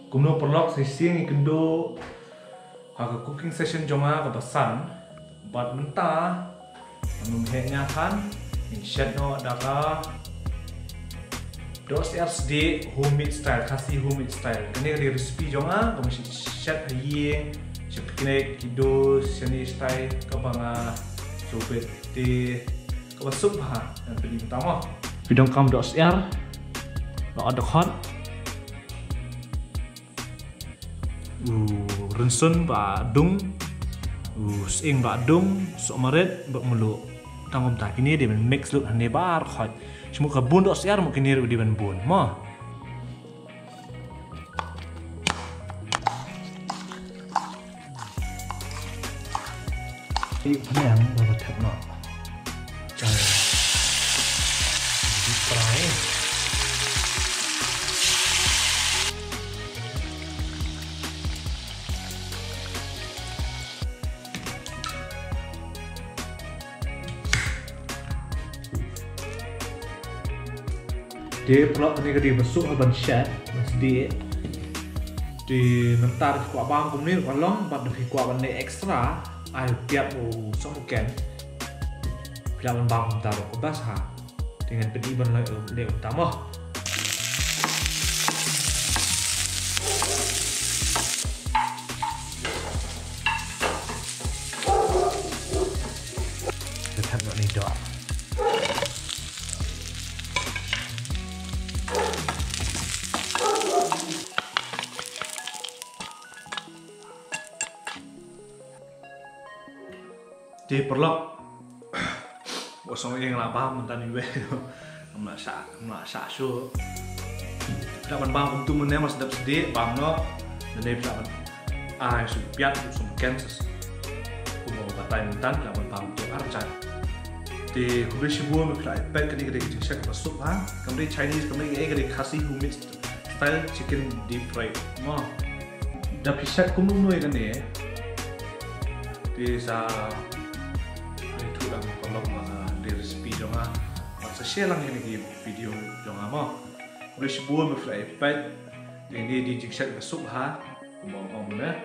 kumno perlok sising ikendo haga cooking session jonga ka basan bat mentah anum henya kan inshat no daga dos SD homemade style khasi homemade style kene di recipe jonga kamu shat haye kene kido seni style ka banga sobet de ka sup ha yang paling utama bidang kam dos r lo ada hot Rinsun ba dung sing ba dung sok maret ba mulu tangom tak ini dia mix look hane bar khot semua ka bun dok siar mungkin ni di ban bun ma ini yang ba tap no cai di fry dia pelak ni kadi masuk haban shat masdi di mentar kuat bang kum ni kolong bab di kuat ban ni ekstra ai tiap somuken piak ban bang taruh ke bas ha dengan pedi ban le utama tetap nak ni dok di perlok bosong yang lapar mentan iwe masak so dapat bang untuk menem mas sedap sedih bang no dan dia dapat supiat sumken mau batai mentan dapat bang untuk arcan di kubri sibuan berfly pet kini kini kecil syak masuk ha kemudian Chinese kemudian kini khasi homemade style chicken deep fried mau dapat syak kumung noi kan ni di sa itu lang kalau di recipe jonga masa share lang ini video jonga mo boleh sebuah berfly pet ini di jikset masuk ha mau mana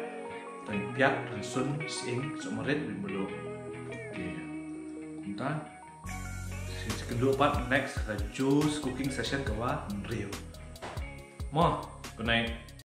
dan piak dan sun sing somaret belum di kuntan si kedua part next juice cooking session kawa review mo good night